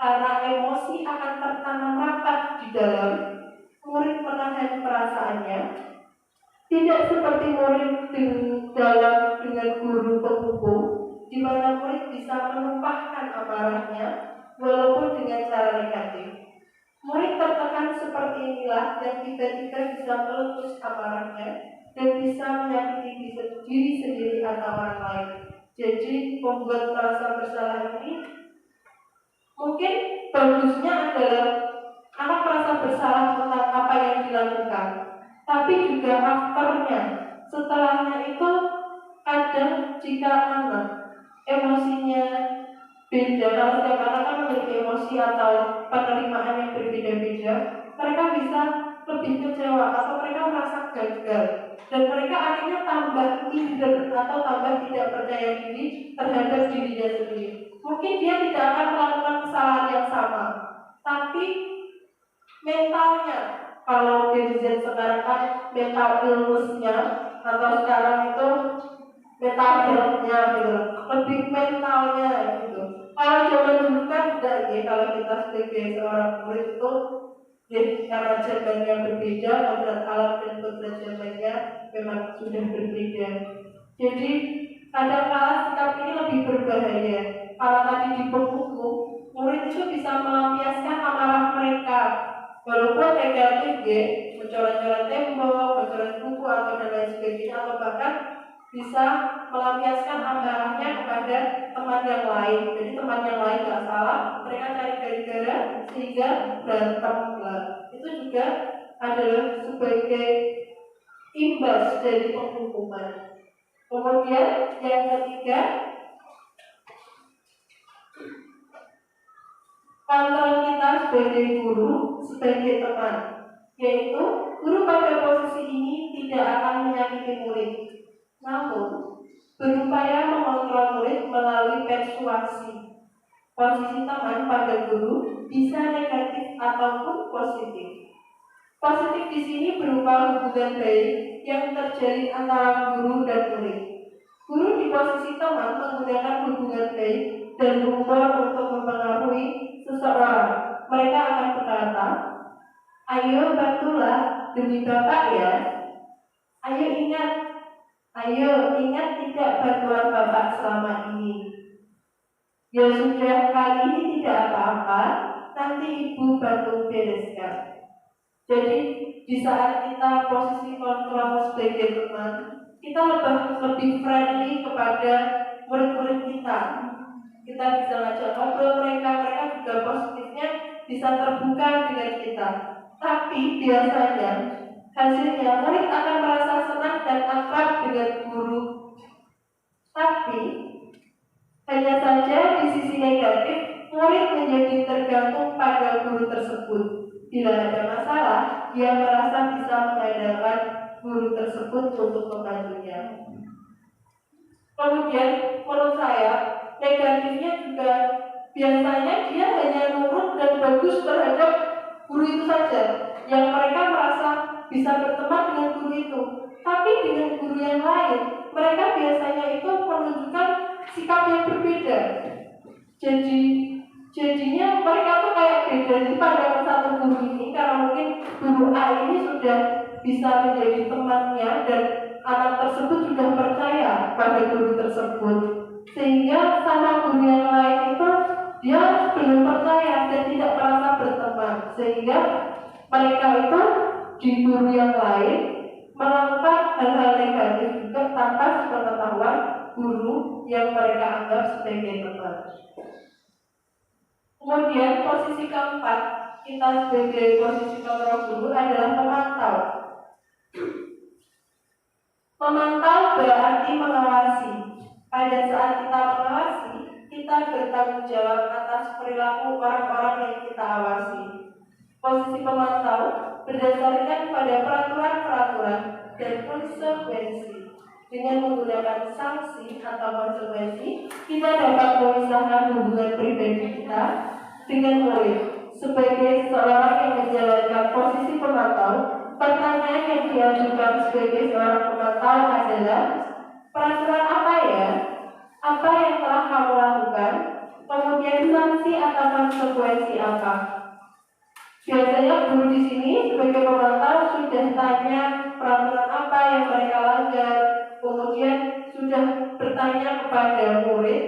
karena emosi akan tertanam rapat di dalam. Murid menahan perasaannya, tidak seperti murid dengan guru penghukum, di mana murid bisa menumpahkan amarahnya walaupun dengan cara negatif. Murid tertekan seperti inilah dan tiba-tiba bisa meletus amarahnya dan bisa menyakiti diri sendiri atau orang lain. Jadi membuat merasa bersalah ini mungkin bagusnya adalah anak merasa bersalah tentang apa yang dilakukan, tapi juga afternya, setelahnya itu kadang jika anak emosinya beda, kalau setiap anak kan memiliki emosi atau penerimaan yang berbeda-beda, mereka bisa lebih kecewa atau mereka merasa gagal dan mereka akhirnya tambah minder atau tambah tidak percaya diri terhadap dirinya sendiri. Mungkin dia tidak akan melakukan kesalahan yang sama, tapi mentalnya, kalau netizen sekarang kan mental illness-nya atau sekarang itu mental health-nya gitu, lebih mentalnya gitu. Kalau zaman dulu kan tidak ya, kalau kita sebagai seorang murid itu ya, karena zamannya berbeda, kodrat alam dan kodrat zamannya memang sudah berbeda. Jadi kadang-kala sikap ini lebih berbahaya. Kalau tadi di buku, murid itu bisa melampiaskan amarah mereka, walaupun negatif ya, mencoret-coret tembok, mencoret buku atau dan lain sebagainya, atau bahkan bisa melampiaskan amarahnya kepada teman yang lain. Jadi teman yang lain nggak salah, mereka cari gara-gara sehingga berantem lah. Itu juga adalah sebagai imbas dari penghukuman. Kemudian yang ketiga, kontrol kita sebagai guru, sebagai teman, yaitu guru pada posisi ini tidak akan menyakiti murid, namun berupaya mengontrol murid melalui persuasi. Posisi teman pada guru bisa negatif ataupun positif. Positif di sini berupa hubungan baik yang terjalin antara guru dan murid. Guru di posisi teman menggunakan hubungan baik dan humor untuk mempengaruhi seseorang. Mereka akan berkata, "Ayo bantulah demi Bapak ya. Ayo ingat tidak bantuan Bapak selama ini. Ya sudah, kali ini tidak apa-apa, nanti Ibu bantu bereskan." Jadi di saat kita posisi kontrol sebagai teman, kita lebih friendly kepada murid-murid kita. Kita bisa ngajak ngobrol mereka juga positifnya bisa terbuka dengan kita. Tapi biasanya hasilnya murid akan merasa senang dan akrab dengan guru. Tapi hanya saja di sisi negatif, murid menjadi tergantung pada guru tersebut. Bila ada masalah, dia merasa bisa mengandalkan guru tersebut untuk membantunya. Kemudian menurut saya negatifnya juga biasanya dia hanya nurut dan bagus terhadap guru itu saja, yang mereka merasa bisa berteman dengan guru itu. Tapi dengan guru yang lain, mereka biasanya itu menunjukkan sikap yang berbeda. Jadinya mereka tuh kayak beda di pandangan satu guru ini, karena mungkin guru A ini sudah bisa menjadi temannya dan anak tersebut sudah percaya pada guru tersebut, sehingga sama guru yang lain itu dia belum percaya dan tidak merasa berteman, sehingga mereka itu di guru yang lain melakukan hal-hal negatif juga tanpa sepengetahuan guru yang mereka anggap sebagai teman. Kemudian posisi keempat kita sebagai posisi kontrol guru adalah memantau. Memantau berarti mengawasi. Pada saat kita mengawasi, kita bertanggung jawab atas perilaku orang-orang yang kita awasi. Posisi pemantau berdasarkan pada peraturan-peraturan dan konsekuensi. Dengan menggunakan sanksi atau konsekuensi, kita dapat memisahkan hubungan pribadi kita dengan murid. Sebagai seorang yang menjalankan posisi pemantau, pertanyaan yang diajukan sebagai seorang pemantau adalah, peraturan apa ya? Apa yang telah kamu lakukan? Kemudian sanksi atau konsekuensi apa? Biasanya guru di sini sebagai pemantau sudah tanya peraturan apa yang mereka langgar, kemudian sudah bertanya kepada murid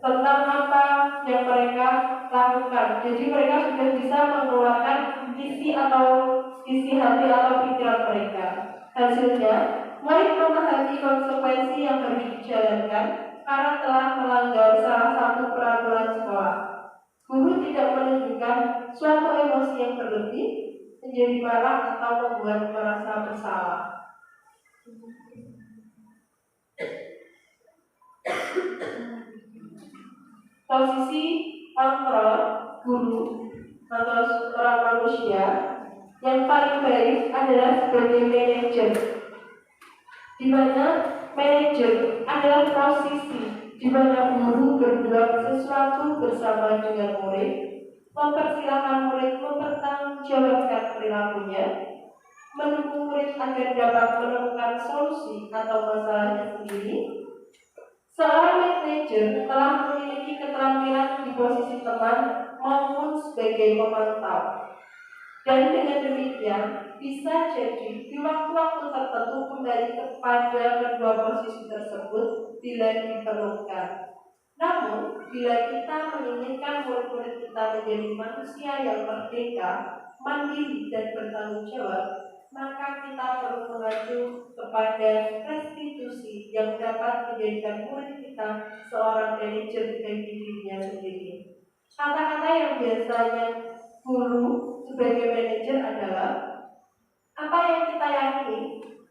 tentang apa yang mereka lakukan. Jadi mereka sudah bisa mengeluarkan isi hati atau pikiran mereka. Hasilnya, murid memahami konsekuensi yang harus dijalankan karena telah melanggar salah satu peraturan sekolah. Guru tidak menunjukkan suatu emosi yang berlebih, menjadi marah atau membuat merasa bersalah. Posisi kontrol guru atau seorang manusia yang paling baik adalah sebagai manajer, di mana manajer adalah posisi di mana guru berbuat sesuatu bersama dengan murid, mempersilahkan murid mempertanggungjawabkan perilakunya, mendukung murid agar dapat menemukan solusi atau masalahnya sendiri. Seorang manajer telah memiliki keterampilan di posisi teman maupun sebagai pemantau. Dan dengan demikian, bisa jadi di waktu-waktu tertentu kembali kepada kedua posisi tersebut bila diperlukan. Namun, bila kita menginginkan murid-murid kita menjadi manusia yang merdeka, mandiri, dan bertanggung jawab, maka kita perlu mengacu kepada restitusi yang dapat menjadikan murid kita seorang manajer bagi dirinya sendiri. Kata-kata yang biasanya guru sebagai manajer adalah apa yang kita yakini,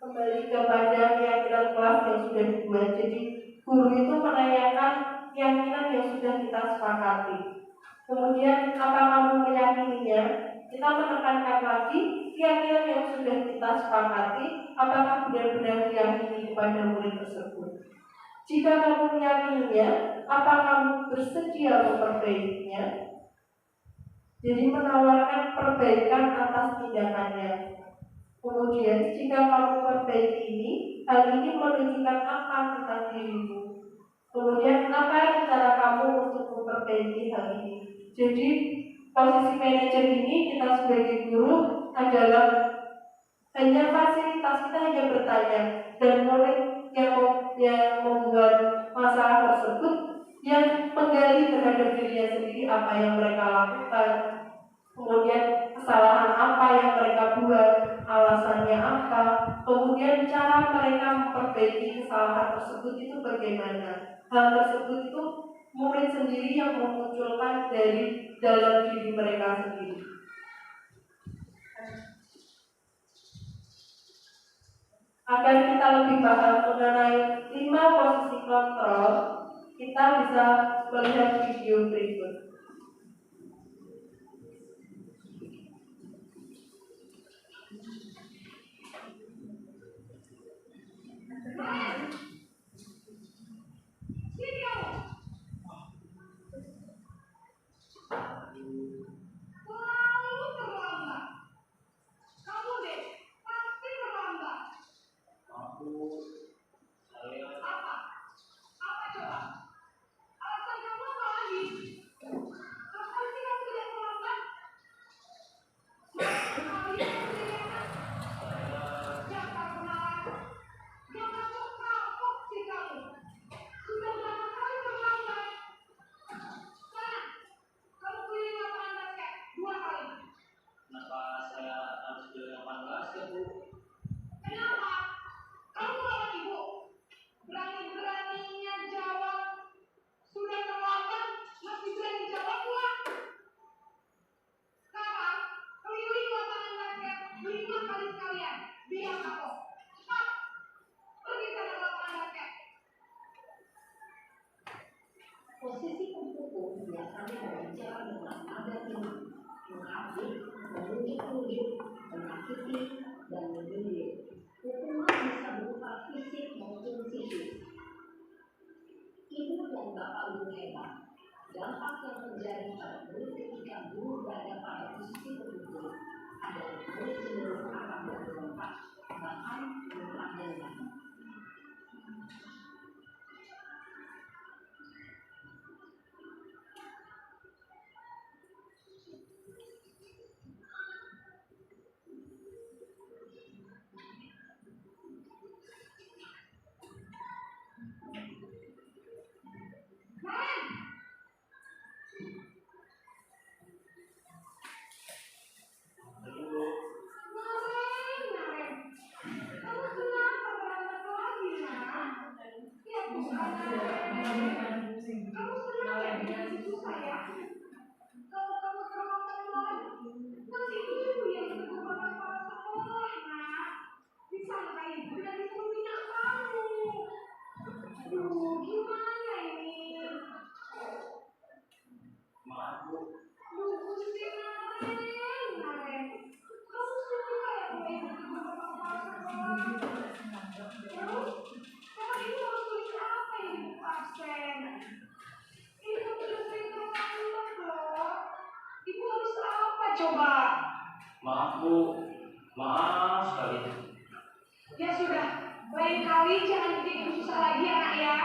kembali kepada keyakinan kelas yang sudah dibuat. Jadi guru itu menanyakan keyakinan yang sudah kita sepakati. Kemudian apa kamu meyakininya? Kita menekankan lagi keyakinan yang sudah kita sepakati, apakah benar-benar diyakini kepada murid tersebut. Jika kamu meyakininya, apa kamu bersedia memperbaikinya? Jadi menawarkan perbaikan atas tindakannya. Kemudian jika kamu memperbaiki ini, hal ini menunjukkan apa tentang dirimu. Kemudian apa cara kamu untuk memperbaiki hal ini. Jadi posisi manajer ini kita sebagai guru adalah hanya fasilitas, kita hanya bertanya, dan murid yang membuat masalah tersebut yang menggali terhadap dirinya sendiri apa yang mereka lakukan, kemudian kesalahan apa yang mereka buat, alasannya apa, kemudian cara mereka memperbaiki kesalahan tersebut itu bagaimana. Hal tersebut itu murid sendiri yang memunculkan dari dalam diri mereka sendiri. Agar kita lebih paham mengenai 5 posisi kontrol, kita bisa melihat video berikut. Posisi pemukul biasanya berbicara dengan nada tinggi, menghabis, menunjuk-nunjuk, menyakiti, dan menyindir. Hukuman bisa berupa fisik maupun psikis. Ibu dan bapak guru hebat. Dampak yang terjadi pada murid ketika guru berada pada posisi pemukul adalah murid cenderung akan berlompat, bahkan lupa dengan. Maaf Bu, maaf sekali. Ya sudah, lain kali jangan bikin ibu susah lagi ya nak ya.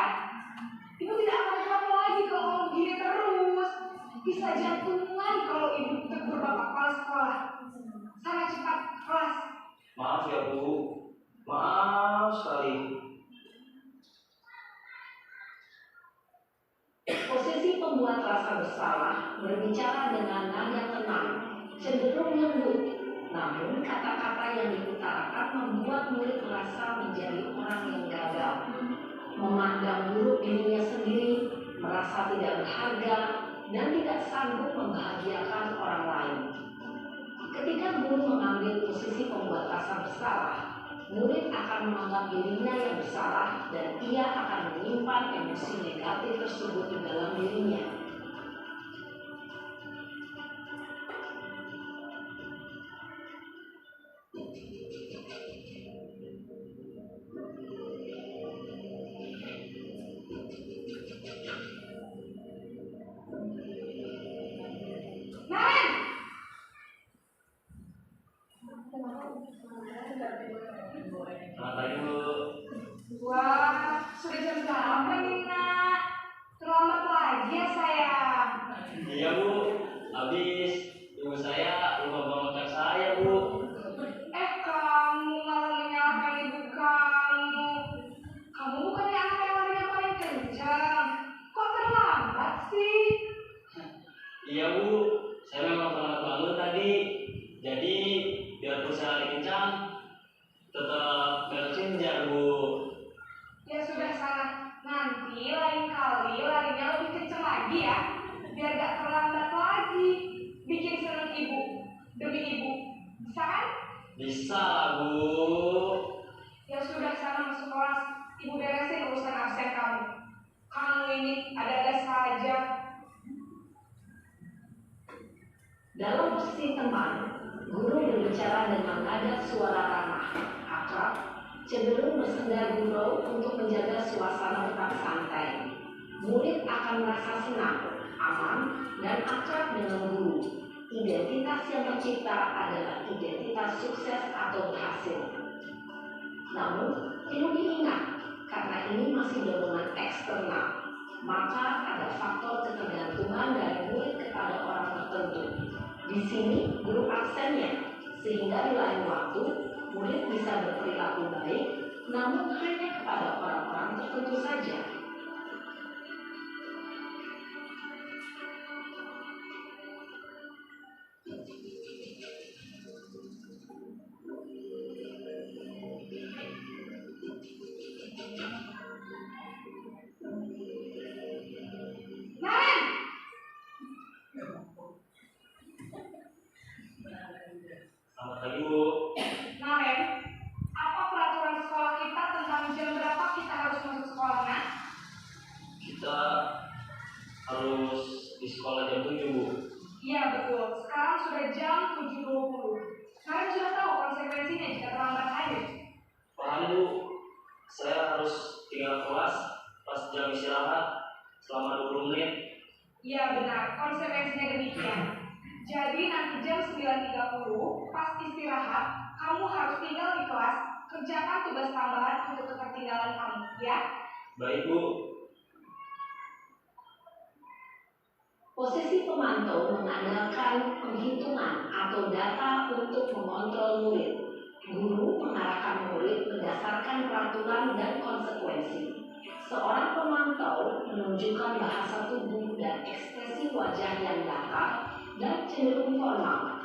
Ibu tidak akan kamu lagi kalau kamu begini terus. Bisa jantungan kalau ibu tegur bapak kepala sekolah. Sana cepat kelas. Maaf ya Bu, maaf sekali. Posisi pembuat rasa bersalah berbicara dengan nada tenang, cenderung lembut. Namun kata-kata yang diutarakan membuat murid merasa menjadi orang yang gagal, memandang buruk dirinya sendiri, merasa tidak berharga, dan tidak sanggup membahagiakan orang lain. Ketika guru mengambil posisi pembuat rasa bersalah, murid akan menganggap dirinya yang bersalah dan ia akan menyimpan emosi negatif tersebut di dalam dirinya. Nan! Selamat pagi Bu. Wah, sudah jam berapa nih nak? Terlambat lagi ya sayang. Iya Bu, habis ibu saya lupa bawa ngecek saya Bu. Kamu malah menyalahkan ibu kamu. Kamu bukannya anak yang larinya paling kencang. Kok terlambat sih? Iya Bu, saya memang terlambat bangun tadi. Jadi biar perusahaan lari kencang, tetap bel cenjar Bu. Ya sudah sana. Nanti lain kali larinya lebih kencang lagi ya. Biar gak terlambat lagi. Bikin seneng ibu. Demi ibu. Bisa kan? Bisa lah Bu. Ya sudah sana masuk kelas. Ibu beresin urusan absen kamu. Kamu ini ada-ada saja. Dalam posisi teman, guru berbicara dengan nada suara ramah, akrab, cenderung bersenda gurau untuk menjaga suasana tetap santai. Murid akan merasa senang, aman, dan akrab dengan guru. Identitas yang tercipta adalah identitas sukses atau berhasil. Namun, perlu diingat, karena ini masih dorongan eksternal, maka ada faktor ketergantungan dari murid kepada orang tertentu. Di sini guru aksennya, sehingga di lain waktu murid bisa berperilaku baik, namun hanya kepada orang-orang tertentu saja. Nan! Selamat pagi Bu. Naren, apa peraturan sekolah kita tentang jam berapa kita harus masuk sekolah, Nan? Kita harus di sekolah jam 7 Bu. Iya betul, sekarang sudah jam 7.20. Naren sudah tahu konsekuensinya jika terlambat hadir. Paham Bu, saya harus tinggal kelas pas jam istirahat selama 20 menit. Iya benar, konsekuensinya demikian. Jadi nanti jam 9.30 pas istirahat, kamu harus tinggal di kelas, kerjakan tugas tambahan untuk ketertinggalan kamu, ya? Baik Bu. Posisi pemantau mengandalkan penghitungan atau data untuk mengontrol murid. Guru mengarahkan murid berdasarkan peraturan dan konsekuensi. Seorang pemantau menunjukkan bahasa tubuh dan ekspresi wajah yang datar dan cenderung formal.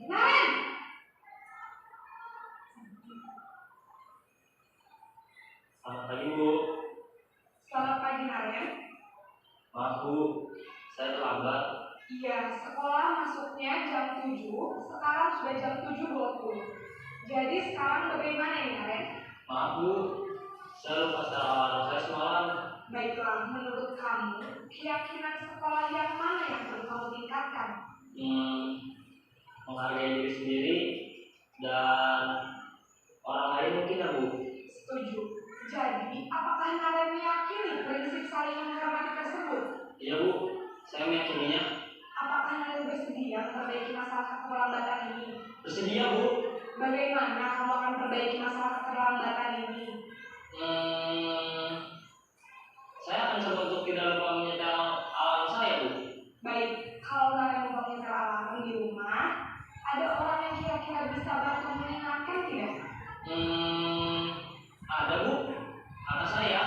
Naren! Selamat pagi Bu. Selamat pagi, Naren. Maaf Bu, saya terlambat. Iya, sekolah masuknya jam 7, sekarang sudah jam 7.20. Jadi sekarang bagaimana ini, Naren? Maaf Bu, saya lupa secara awal saya semalam. Baiklah, menurut kamu, keyakinan sekolah yang mana yang perlu kamu tingkatkan? Menghargai diri sendiri dan orang lain mungkin ya, Bu. Setuju. Jadi, apakah Naren meyakini prinsip saling menghormati tersebut? Iya, Bu. Saya meyakininya. Apakah Naren bersedia memperbaiki masalah keterlambatan ini? Bersedia, Bu. Bagaimana kamu akan memperbaiki masalah keterlambatan ini? Saya akan coba untuk tidak lupa menyetel alarm saya, Bu. Baik, kalau Naren lupa menyetel alarm di rumah, ada orang yang kira-kira bisa bantu mengingatkan tidak? Ada, Bu. Kata saya,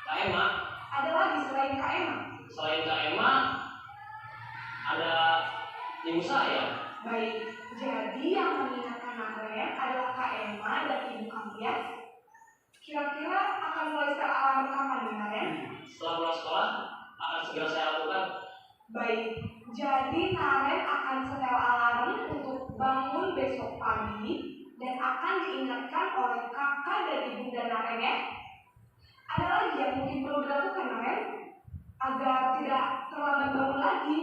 Kak Emma. Ada lagi selain Kak Emma? Selain Kak Emma, ada ibu saya. Baik, jadi yang mengingatkan Naren adalah Kak Emma dan ibu kamu ya? Kira-kira akan mulai setel alarm kapan nih Naren? Setelah pulang sekolah, akan segera saya lakukan. Baik, jadi Naren akan setel alarm untuk bangun besok pagi dan akan diingatkan oleh kakak dan ibu dan Naren ya. Ada lagi yang mungkin perlu dilakukan Naren agar tidak terlambat bangun lagi?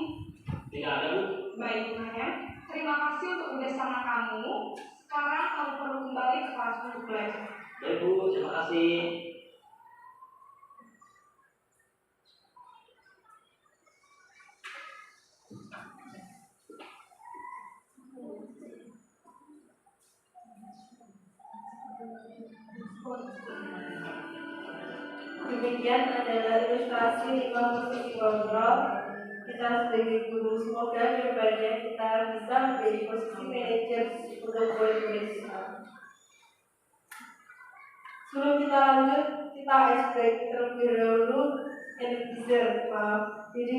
Tidak ada, Bu. Baik Naren, terima kasih untuk kerjasama kamu. Sekarang kamu perlu kembali ke kelas untuk belajar. Baik, Bu. Terima kasih. Demikian adalah ilustrasi Imam Muslim Ngobrol. Kita sebagai guru, semoga kedepannya kita bisa menjadi posisi manajer untuk murid-murid kita. Sebelum kita lanjut, kita ice break terlebih dahulu and dessert. Jadi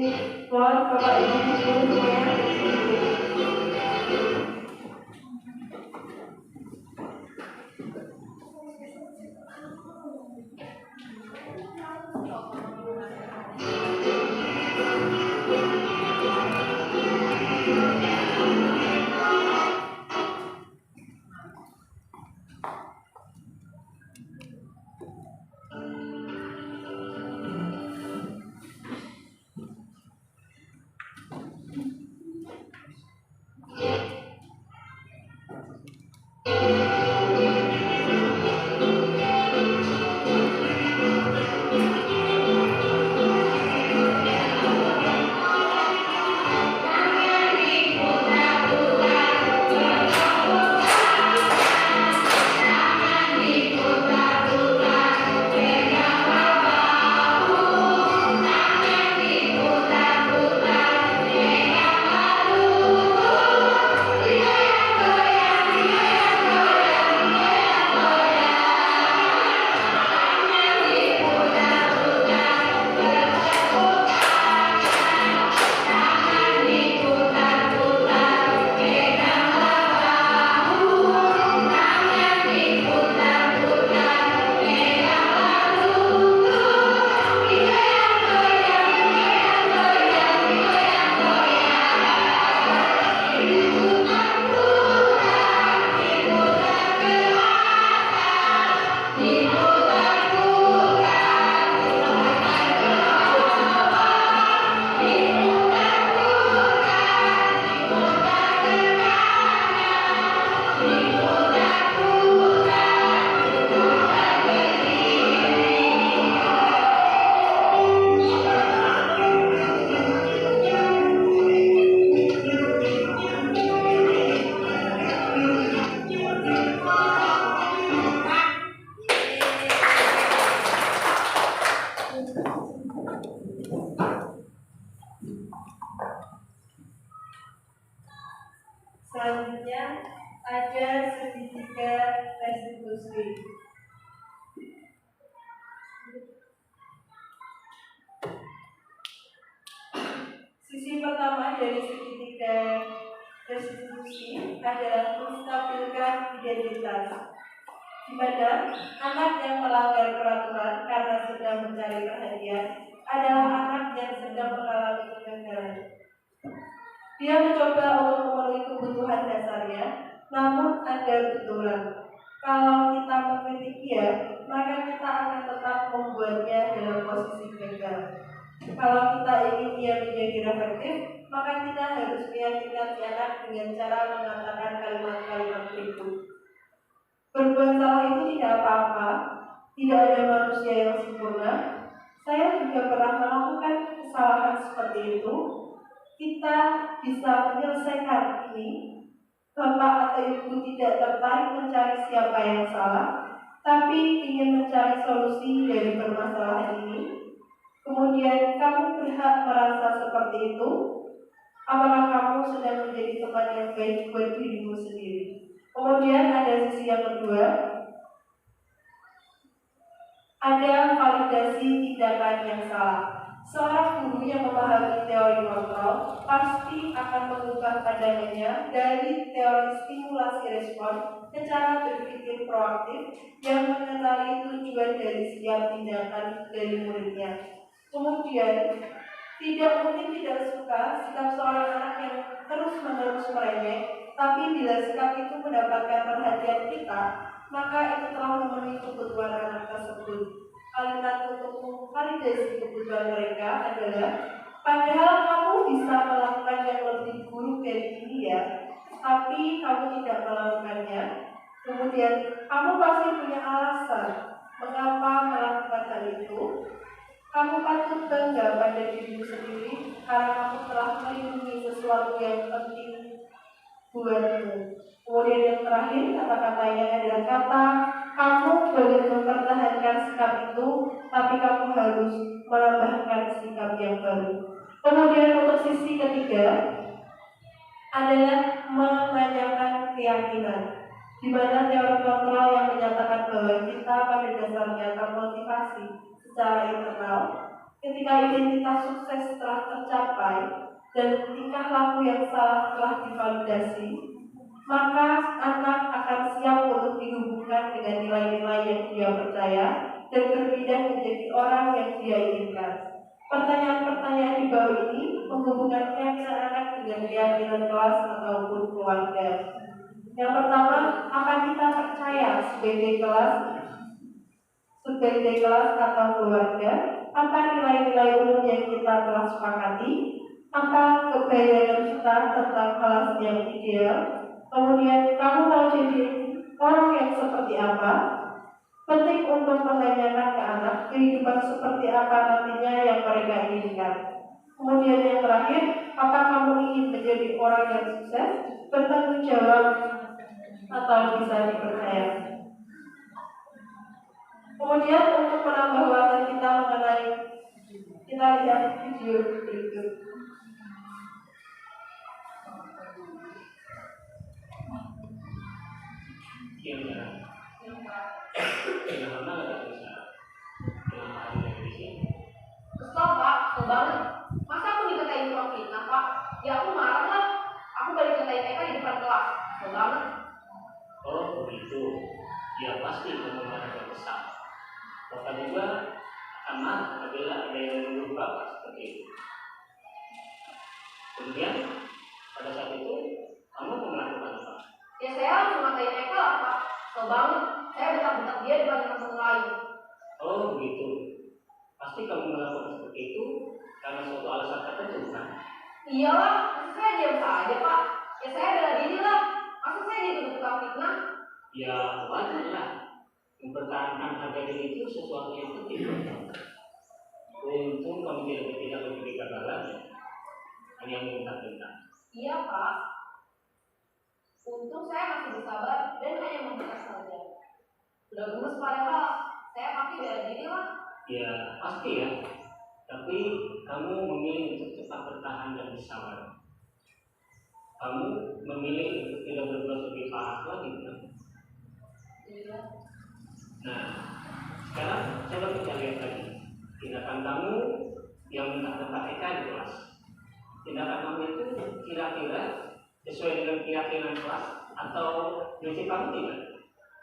mohon Bapak Ibu guru semuanya selanjutnya ada segitiga restitusi. Sisi pertama dari segitiga restitusi adalah menstabilkan identitas, di mana anak yang melanggar peraturan karena sedang mencari perhatian adalah anak yang sedang mengalami kegagalan. Dia mencoba untuk memenuhi kebutuhan dasarnya, namun ada benturan. Kalau kita mengkritik dia, maka kita akan tetap membuatnya dalam posisi gagal. Kalau kita ingin dia menjadi reflektif, maka kita harus meyakinkan si anak dengan cara mengatakan kalimat-kalimat berikut. Berbuat salah itu tidak apa-apa, tidak ada manusia yang sempurna. Saya juga pernah melakukan kesalahan seperti itu. Kita bisa menyelesaikan ini. Bapak atau ibu tidak tertarik mencari siapa yang salah, tapi ingin mencari solusi dari permasalahan ini. Kemudian kamu berhak merasa seperti itu. Apakah kamu sedang menjadi teman yang baik buat dirimu sendiri? Kemudian ada sisi yang kedua, ada validasi tindakan yang salah. Seorang guru yang memahami teori kontrol pasti akan mengubah pandangannya dari teori stimulasi respon ke cara berpikir proaktif yang mengetahui tujuan dari setiap tindakan dari muridnya. Kemudian, tidak mungkin tidak suka sikap seorang anak yang terus-menerus merengek, tapi bila sikap itu mendapatkan perhatian kita, maka itu telah memenuhi kebutuhan anak tersebut. Kalimat untuk memvalidasi kebutuhan mereka adalah, padahal kamu bisa melakukan yang lebih buruk dari ini ya, tapi kamu tidak melakukannya. Kemudian kamu pasti punya alasan mengapa melakukan hal itu. Kamu patut bangga pada dirimu sendiri karena kamu telah melindungi sesuatu yang penting buatmu. Kemudian yang terakhir, kata-katanya adalah kata, kamu boleh mempertahankan sikap itu, tapi kamu harus menambahkan sikap yang baru. Kemudian untuk sisi ketiga adalah menanyakan keyakinan, di mana teori kontrol yang menyatakan bahwa kita pada dasarnya termotivasi secara internal ketika identitas sukses telah tercapai dan tingkah laku yang salah telah divalidasi, maka anak akan siap untuk dihubungkan dengan nilai-nilai yang dia percaya dan berpindah menjadi orang yang dia inginkan. Pertanyaan-pertanyaan di bawah ini menghubungkan keyakinan anak dengan keyakinan kelas ataupun keluarga. Yang pertama, apa kita percaya sebagai kelas atau keluarga? Apa nilai-nilai umum yang kita telah sepakati? Apa kebayangan kita tentang kelas yang ideal? Kemudian kamu mau jadi orang yang seperti apa? Penting untuk menanyakan ke anak kehidupan seperti apa nantinya yang mereka inginkan. Kemudian yang terakhir, apa kamu ingin menjadi orang yang sukses, bertanggung jawab, atau bisa dipercaya? Kemudian untuk menambah wawasan kita mengenai, kita lihat video berikut. Kesel pak, kesel banget. Masa aku dikatain tukang fitnah pak? Ya aku marah lah. Aku balik katain Eka di depan kelas. Kesel banget. Oh begitu. Ya pasti kamu marah dan kesal. Bapak juga akan marah apabila ada yang menuduh bapak seperti itu. Kemudian pada saat itu kamu melakukan apa? Ya saya langsung ngatain Eka lah pak. Kesel banget. Saya bentak-bentak dia di depan teman lain. Oh begitu. Pasti kamu melakukan seperti itu karena suatu alasan tertentu kan? Iyalah, masa saya diam saja pak? Ya saya bela diri lah. Masa saya dituduh tukang fitnah? Ya wajar lah. Mempertahankan harga diri itu sesuatu yang penting. Untung kamu tidak lebih kegagalan ya. Hanya meminta-minta. Iya pak. Untung saya masih bersabar dan hanya membekas saja. Sudah gemes padahal saya pasti bela diri lah. Ya pasti ya. Tapi kamu memilih untuk tetap bertahan dan bersabar. Kamu memilih untuk tidak berbuat lebih parah lagi kan? Iya. Nah, sekarang coba kita lihat lagi tindakan kamu yang mentak-mentak Eka di kelas. Tindakan kamu itu kira-kira sesuai dengan keyakinan kelas atau prinsip kamu tidak?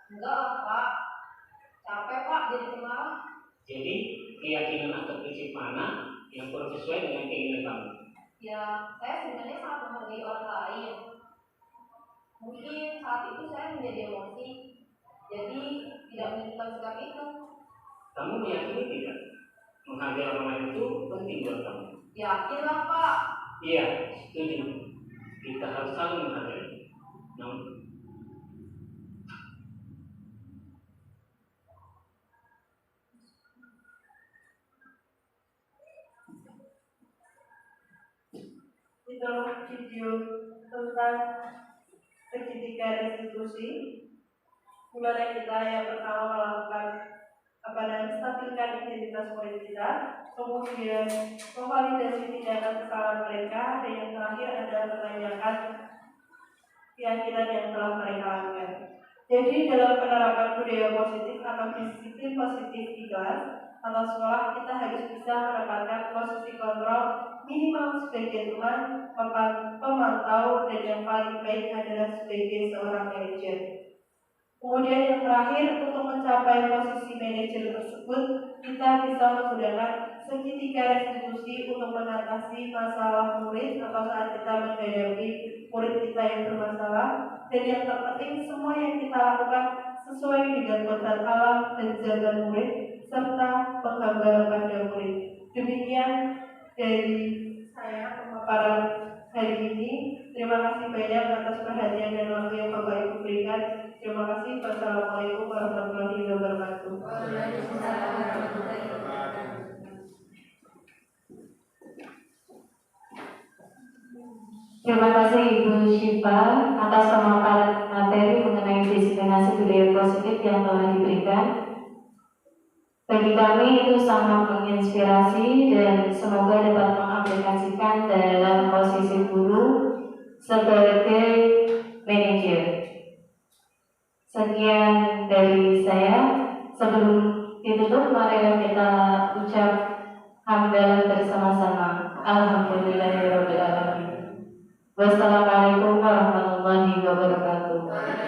Enggak lah pak. Capek pak jadi pemarah. Jadi keyakinan atau prinsip mana yang kurang sesuai dengan keinginan kamu? Ya, saya sebenarnya sangat menghargai orang lain. Mungkin saat itu saya menjadi emosi. Jadi tidak menentukan sikap itu. Kamu meyakini tidak? Menghargai orang lain itu penting buat kamu. Yakin lah Pak. Iya, setuju. Kita harus saling menghargai. Namun, Itu video tentang segitiga restitusi, di mana kita yang pertama melakukan menstabilkan identitas murid kita, kemudian memvalidasi tindakan kesalahan mereka, dan yang terakhir adalah menanyakan keyakinan yang telah mereka lakukan. Jadi dalam penerapan budaya positif atau disiplin positif di kelas atau sekolah, kita harus bisa menempatkan posisi kontrol minimal sebagai teman, pemantau, dan yang paling baik adalah sebagai seorang manajer. Kemudian yang terakhir, untuk mencapai posisi manajer tersebut, kita bisa menggunakan segitiga restitusi untuk mengatasi masalah murid atau saat kita menghadapi murid kita yang bermasalah. Dan yang terpenting, semua yang kita lakukan sesuai dengan kodrat alam dan jaga murid serta penghamba pada murid. Demikian dari saya pemaparan hari ini. Terima kasih banyak atas perhatian dan waktu yang Bapak Ibu berikan. Terima kasih. Wassalamualaikum warahmatullahi wabarakatuh. Terima kasih Ibu Syifa atas pemaparan materi mengenai diskriminasi budaya positif yang telah diberikan. Bagi kami itu sangat menginspirasi dan semoga dapat mengaplikasikan dalam posisi guru sebagai manajer. Sekian dari saya. Sebelum ditutup, mari kita ucap hamdalah bersama-sama. Alhamdulillahirabbil alamin. Wassalamualaikum warahmatullahi wabarakatuh.